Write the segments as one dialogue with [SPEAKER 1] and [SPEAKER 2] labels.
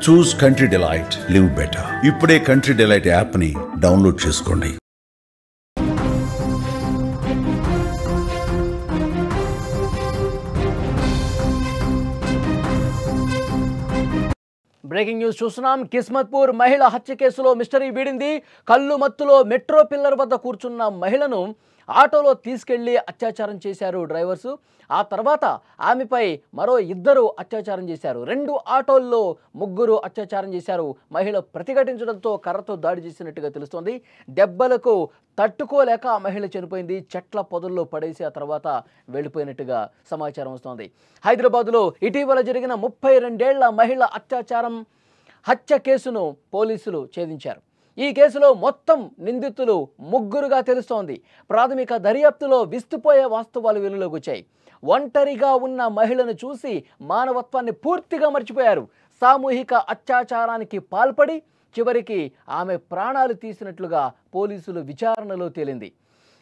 [SPEAKER 1] చూస్ country delight, live better. ఇప్పుడే country delight యాప్ని download చేసుకోండి.
[SPEAKER 2] బ్రేకింగ్ న్యూస్ చూస్తున్నాం. కిస్మత్పూర్ మహిళ హత్య కేసులో మిస్టరీ వీడింది. కళ్ళు మత్తులో మెట్రో పిల్లర్ వద్ద కూర్చున్న మహిళను ఆటోలో తీసుకెళ్లి అత్యాచారం చేశారు డ్రైవర్సు. ఆ తర్వాత ఆమెపై మరో 2 అత్యాచారం చేశారు. 2 ఆటోల్లో 3 అత్యాచారం చేశారు. మహిళ ప్రతిఘటించడంతో కర్రతో దాడి చేసినట్టుగా తెలుస్తోంది. దెబ్బలకు తట్టుకోలేక ఆ మహిళ చనిపోయింది. చెట్ల పొదల్లో పడేసి ఆ తర్వాత వెళ్ళిపోయినట్టుగా సమాచారం వస్తోంది. హైదరాబాద్లో ఇటీవల జరిగిన 32 ఏళ్ల మహిళ హత్య కేసును పోలీసులు ఛేదించారు. ఈ కేసులో మొత్తం నిందితులు 3గా తెలుస్తోంది. ప్రాథమిక దర్యాప్తులో విస్తుపోయే వాస్తవాలు వెలుగులోకి వచ్చాయి. ఒంటరిగా ఉన్న మహిళను చూసి మానవత్వాన్ని పూర్తిగా మర్చిపోయారు. సామూహిక అత్యాచారానికి పాల్పడి చివరికి ఆమె ప్రాణాలు తీసినట్లుగా పోలీసులు విచారణలో తేలింది.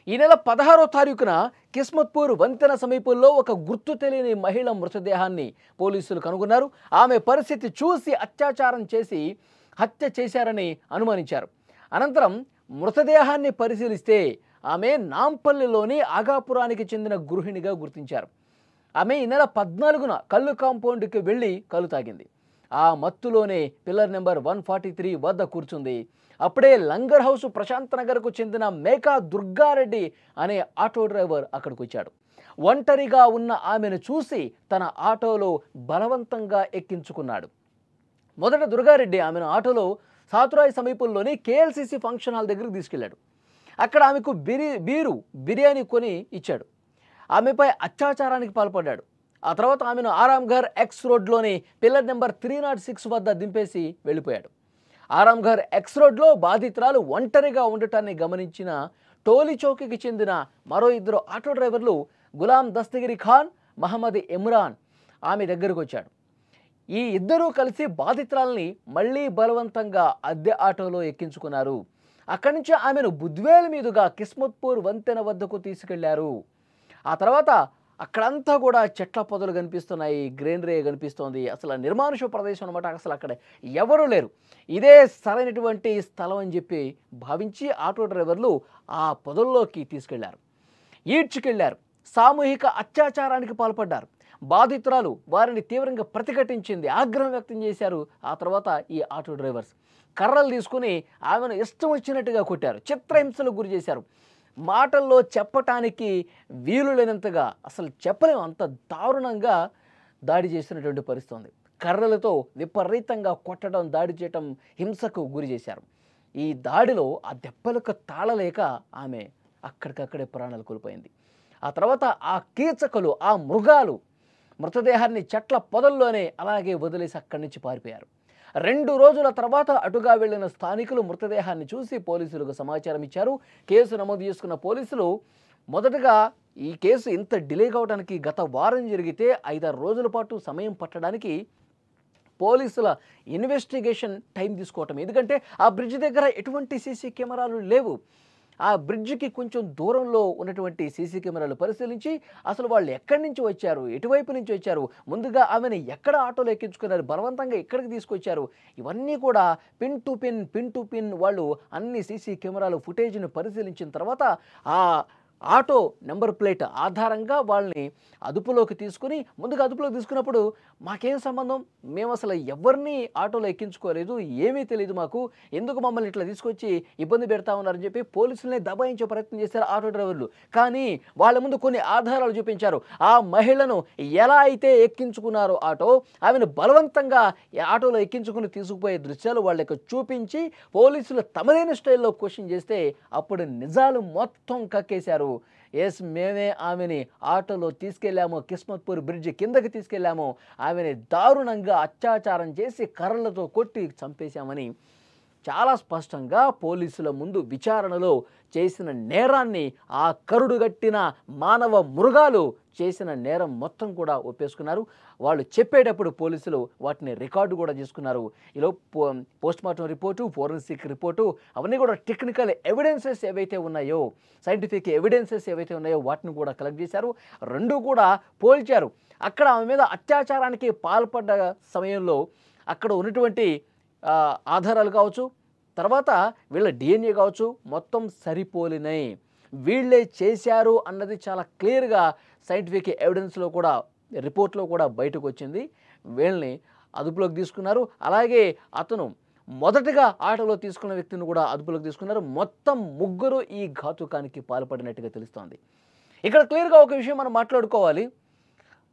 [SPEAKER 2] ఈ నెల 16వ తారీఖున కిస్మత్పూర్ వంతెన సమీపంలో ఒక గుర్తు తెలియని మహిళ మృతదేహాన్ని పోలీసులు కనుగొన్నారు. ఆమె పరిస్థితి చూసి అత్యాచారం చేసి హత్య చేశారని అనుమానించారు. అనంతరం మృతదేహాన్ని పరిశీలిస్తే ఆమె నాంపల్లిలోని ఆగాపురానికి చెందిన గృహిణిగా గుర్తించారు. ఆమె ఈ నెల 14న కల్లు కాంపౌండ్కి వెళ్ళి కళ్ళు తాగింది. ఆ మత్తులోనే పిల్లర్ నెంబర్ 143 వద్ద కూర్చుంది. అప్పుడే లంగర్ హౌస్ ప్రశాంత్ నగర్కు చెందిన మేకా దుర్గారెడ్డి అనే ఆటో డ్రైవర్ అక్కడికి వచ్చాడు. ఒంటరిగా ఉన్న ఆమెను చూసి తన ఆటోలో బలవంతంగా ఎక్కించుకున్నాడు. మొదట దుర్గారెడ్డి ఆమెను ఆటోలో సాతురాయి సమీపంలోని కేఎల్సిసి ఫంక్షన్ హాల్ దగ్గరకు తీసుకెళ్లాడు. అక్కడ ఆమెకు బిర్యానీ కొని ఇచ్చాడు. ఆమెపై అత్యాచారానికి పాల్పడ్డాడు. ఆ తర్వాత ఆమెను ఆరాంఘర్ ఎక్స్ రోడ్లోని పిల్లర్ నెంబర్ 306 వద్ద దింపేసి వెళ్ళిపోయాడు. ఆరాంఘర్ ఎక్స్ రోడ్లో బాధితురాలు ఒంటరిగా ఉండటాన్ని గమనించిన టోలీ చౌకీకి చెందిన మరో 2 ఆటో డ్రైవర్లు గులాం దస్తగిరి ఖాన్, మహమ్మద్ ఇమ్రాన్ ఆమె దగ్గరకు వచ్చాడు. ఈ 2 కలిసి బాధితురాల్ని మళ్లీ బలవంతంగా అద్దె ఆటోలో ఎక్కించుకున్నారు. అక్కడి నుంచి ఆమెను బుద్వేల్ మీదుగా కిస్మత్పూర్ వంతెన వద్దకు తీసుకెళ్లారు. ఆ తర్వాత అక్కడంతా కూడా చెట్ల పొదలు కనిపిస్తున్నాయి, గ్రీనరీ కనిపిస్తోంది. అసలు నిర్మానుష ప్రదేశం అనమాట. అసలు అక్కడ ఎవరూ లేరు. ఇదే సరైనటువంటి స్థలం అని చెప్పి భావించి ఆటో డ్రైవర్లు ఆ పొదల్లోకి తీసుకెళ్లారు, ఈడ్చుకెళ్లారు. సామూహిక అత్యాచారానికి పాల్పడ్డారు. బాధితురాలు వారిని తీవ్రంగా ప్రతిఘటించింది, ఆగ్రహం వ్యక్తం చేశారు. ఆ తర్వాత ఈ ఆటో డ్రైవర్స్ కర్రలు తీసుకుని ఆమెను ఇష్టం వచ్చినట్టుగా కొట్టారు, చిత్రహింసలకు గురి చేశారు. మాటల్లో చెప్పటానికి వీలు లేనంతగా, అసలు చెప్పలేము అంత దారుణంగా దాడి చేసినటువంటి పరిస్థితి ఉంది. కర్రలతో విపరీతంగా కొట్టడం, దాడి చేయటం, హింసకు గురి చేశారు. ఈ దాడిలో ఆ దెబ్బలకు తాళలేక ఆమె అక్కడికక్కడే ప్రాణాలు కోల్పోయింది. ఆ తర్వాత ఆ కీచకులు, ఆ మృగాలు మృతదేహాన్ని చెట్ల పొదల్లోనే అలాగే వదిలేసి అక్కడి నుంచి పారిపోయారు. 2 రోజుల తర్వాత అటుగా వెళ్లిన స్థానికులు మృతదేహాన్ని చూసి పోలీసులకు సమాచారం ఇచ్చారు. కేసు నమోదు చేసుకున్న పోలీసులు మొదటగా ఈ కేసు ఇంత డిలే కావడానికి గత వారం జరిగితే 5-6 రోజుల పాటు సమయం పట్టడానికి పోలీసుల ఇన్వెస్టిగేషన్ టైం తీసుకోవటం. ఎందుకంటే ఆ బ్రిడ్జ్ దగ్గర ఎటువంటి సీసీ కెమెరాలు లేవు. ఆ బ్రిడ్జికి కొంచెం దూరంలో ఉన్నటువంటి సీసీ కెమెరాలు పరిశీలించి అసలు వాళ్ళు ఎక్కడి నుంచి వచ్చారు, ఎటువైపు నుంచి వచ్చారు, ముందుగా ఆమెను ఎక్కడ ఆటోలో ఎక్కించుకున్నారు, బలవంతంగా ఎక్కడికి తీసుకొచ్చారు, ఇవన్నీ కూడా పిన్ టు పిన్ వాళ్ళు అన్ని సీసీ కెమెరాలు ఫుటేజ్ని పరిశీలించిన తర్వాత ఆ ఆటో నెంబర్ ప్లేట్ ఆధారంగా వాళ్ళని అదుపులోకి తీసుకుని, ముందుగా అదుపులోకి తీసుకున్నప్పుడు మాకేం సంబంధం, మేము అసలు ఎవరిని ఆటోలో ఎక్కించుకోలేదు, ఏమీ తెలియదు మాకు, ఎందుకు మమ్మల్ని ఇట్లా తీసుకొచ్చి ఇబ్బంది పెడతా ఉన్నారని చెప్పి పోలీసులనే దబాయించే ప్రయత్నం చేశారు ఆటో డ్రైవర్లు. కానీ వాళ్ళ ముందు కొన్ని ఆధారాలు చూపించారు. ఆ మహిళను ఎలా అయితే ఎక్కించుకున్నారో ఆమెను బలవంతంగా ఆటోలో ఎక్కించుకుని తీసుకుపోయే దృశ్యాలు వాళ్ళకి చూపించి పోలీసులు తమదైన స్టైల్లో క్వశ్చన్ చేస్తే అప్పుడు నిజాలు మొత్తం కక్కేశారు. ఎస్, మేమే ఆమెని ఆటోలో తీసుకెళ్లాము, కిస్మత్పూర్ బ్రిడ్జ్ కిందకి తీసుకెళ్లాము, ఆమెని దారుణంగా అత్యాచారం చేసి కర్రలతో కొట్టి చంపేశామని చాలా స్పష్టంగా పోలీసుల ముందు విచారణలో చేసిన నేరాన్ని ఆ కరుడుగట్టిన మానవ మృగాలు చేసిన నేరం మొత్తం కూడా ఒప్పేసుకున్నారు. వాళ్ళు చెప్పేటప్పుడు పోలీసులు వాటిని రికార్డు కూడా చేసుకున్నారు. ఈలో పోస్ట్మార్టం రిపోర్టు, ఫోరెన్సిక్ రిపోర్టు, అవన్నీ కూడా టెక్నికల్ ఎవిడెన్సెస్ ఏవైతే ఉన్నాయో, సైంటిఫిక్ ఎవిడెన్సెస్ ఏవైతే ఉన్నాయో వాటిని కూడా కలెక్ట్ చేశారు. 2 కూడా పోల్చారు. అక్కడ ఆమె మీద అత్యాచారానికి పాల్పడ్డ సమయంలో అక్కడ ఉన్నటువంటి ఆధారాలు కావచ్చు, తర్వాత వీళ్ళ DNA కావచ్చు, మొత్తం సరిపోలినాయి. వీళ్ళే చేశారు అన్నది చాలా క్లియర్గా సైంటిఫిక్ ఎవిడెన్స్లో కూడా, రిపోర్ట్లో కూడా బయటకు వచ్చింది. వీళ్ళని అదుపులోకి తీసుకున్నారు. అలాగే అతను మొదటగా ఆటలో తీసుకున్న వ్యక్తిని కూడా అదుపులోకి తీసుకున్నారు. మొత్తం ముగ్గురు ఈ ఘాతుకానికి పాల్పడినట్టుగా తెలుస్తోంది. ఇక్కడ క్లియర్గా ఒక విషయం మనం మాట్లాడుకోవాలి.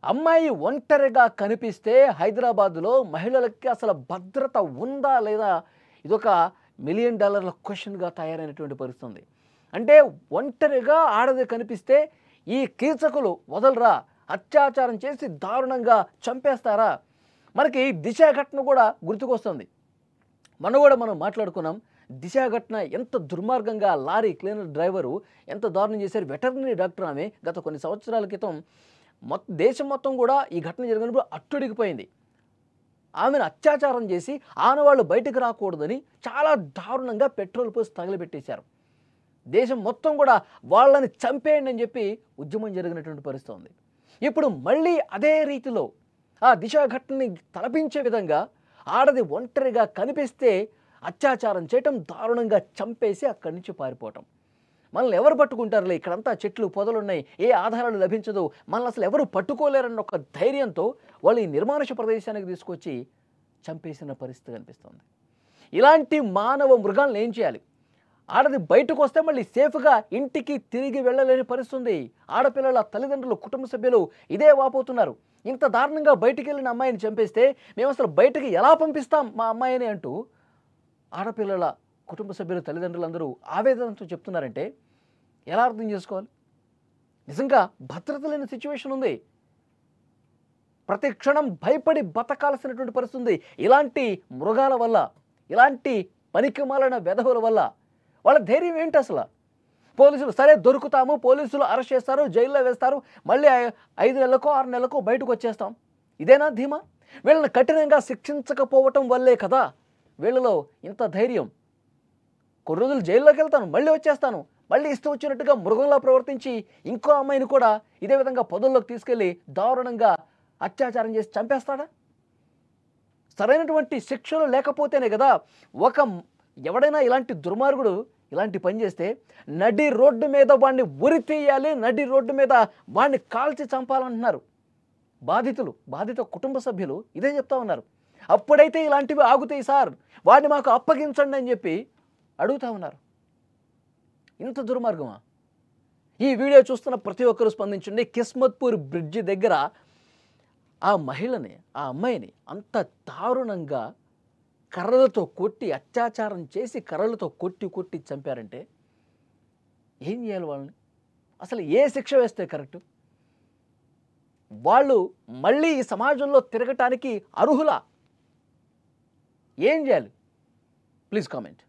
[SPEAKER 2] అమ్మాయి ఒంటరిగా కనిపిస్తే హైదరాబాద్లో మహిళలకి అసలు భద్రత ఉందా లేదా, ఇదొక $1 మిలియన్ క్వశ్చన్గా తయారైనటువంటి పరిస్థితి. అంటే ఒంటరిగా ఆడది కనిపిస్తే ఈ కీచకులు వదలరా, అత్యాచారం చేసి దారుణంగా చంపేస్తారా? మనకి దిశ ఘటన కూడా గుర్తుకొస్తుంది. మనం మాట్లాడుకున్నాం. దిశ ఘటన ఎంత దుర్మార్గంగా లారీ క్లీనర్ డ్రైవరు ఎంత దారుణం చేశారు. వెటర్నరీ డాక్టర్ ఆమె గత కొన్ని సంవత్సరాల క్రితం దేశం మొత్తం కూడా ఈ ఘటన జరిగినప్పుడు అట్టుడికిపోయింది. ఆమెను అత్యాచారం చేసి ఆనవాళ్ళు బయటకు రాకూడదని చాలా దారుణంగా పెట్రోల్ పోసి తగలబెట్టేశారు. దేశం మొత్తం కూడా వాళ్ళని చంపేయండి అని చెప్పి ఉద్యమం జరిగినటువంటి పరిస్థితి ఉంది. ఇప్పుడు మళ్ళీ అదే రీతిలో ఆ దిశ ఘటనని తలపించే విధంగా ఆడది ఒంటరిగా కనిపిస్తే అత్యాచారం చేయటం, దారుణంగా చంపేసి అక్కడి నుంచి పారిపోవటం. మనల్ని ఎవరు పట్టుకుంటారులే, ఇక్కడంతా చెట్లు పొదలున్నాయి, ఏ ఆధారాలు లభించదు, మనల్ని అసలు ఎవరు పట్టుకోలేరన్న ఒక ధైర్యంతో వాళ్ళు ఈ నిర్మానుష ప్రదేశానికి తీసుకొచ్చి చంపేసిన పరిస్థితి కనిపిస్తుంది. ఇలాంటి మానవ మృగాలను ఏం చేయాలి? ఆడది బయటకు వస్తే మళ్ళీ సేఫ్గా ఇంటికి తిరిగి వెళ్ళలేని పరిస్థితుంది. ఆడపిల్లల తల్లిదండ్రులు, కుటుంబ సభ్యులు ఇదే వాపోతున్నారు. ఇంత దారుణంగా బయటికి వెళ్ళిన అమ్మాయిని చంపేస్తే మేము అసలు బయటికి ఎలా పంపిస్తాం మా అమ్మాయిని అంటూ ఆడపిల్లల కుటుంబ సభ్యులు, తల్లిదండ్రులందరూ ఆవేదనతో చెప్తున్నారంటే ఎలా అర్థం చేసుకోవాలి? నిజంగా భద్రత లేని సిచ్యువేషన్ ఉంది. ప్రతి క్షణం భయపడి బతకాల్సినటువంటి పరిస్థితి ఉంది. ఇలాంటి మృగాల వల్ల, ఇలాంటి పనికిమాలిన వెధవుల వల్ల వాళ్ళ ధైర్యం ఏంటి అసలు? పోలీసులు సరే దొరుకుతాము, పోలీసులు అరెస్ట్ చేస్తారు, జైల్లో వేస్తారు, మళ్ళీ 5 నెలలకో 6 నెలలకో బయటకు వచ్చేస్తాం, ఇదేనా ధీమా? వీళ్ళని కఠినంగా శిక్షించకపోవటం వల్లే కదా వీళ్ళలో ఇంత ధైర్యం. కొన్ని రోజులు జైల్లోకి వెళ్తాను, మళ్ళీ వచ్చేస్తాను, మళ్ళీ ఇష్టం వచ్చినట్టుగా మృగంలా ప్రవర్తించి ఇంకో అమ్మాయిని కూడా ఇదే విధంగా పొదల్లోకి తీసుకెళ్ళి దారుణంగా అత్యాచారం చేసి చంపేస్తాడా? సరైనటువంటి శిక్షలు లేకపోతేనే కదా ఎవడైనా ఇలాంటి దుర్మార్గుడు ఇలాంటి పని చేస్తే నడి రోడ్డు మీద వాడిని ఉరి తీయాలి, నడి రోడ్డు మీద వాడిని కాల్చి చంపాలంటున్నారు బాధిత కుటుంబ సభ్యులు ఇదే చెప్తా ఉన్నారు. అప్పుడైతే ఇలాంటివి ఆగుతాయి సార్, వాడిని మాకు అప్పగించండి అని చెప్పి అడుగుతా ఉన్నారు. ఇంత దుర్మార్గమా? ఈ వీడియో చూస్తున్న ప్రతి ఒక్కరూ స్పందించండి. కిస్మత్పూర్ బ్రిడ్జి దగ్గర ఆ మహిళని, ఆ అమ్మాయిని అంత దారుణంగా కర్రలతో కొట్టి అత్యాచారం చేసి కర్రలతో కొట్టి చంపారంటే ఏం చేయాలి వాళ్ళని? అసలు ఏ శిక్ష వేస్తే కరెక్టు? వాళ్ళు మళ్ళీ ఈ సమాజంలో తిరగటానికి అర్హులా? ఏం చేయాలి? Please comment.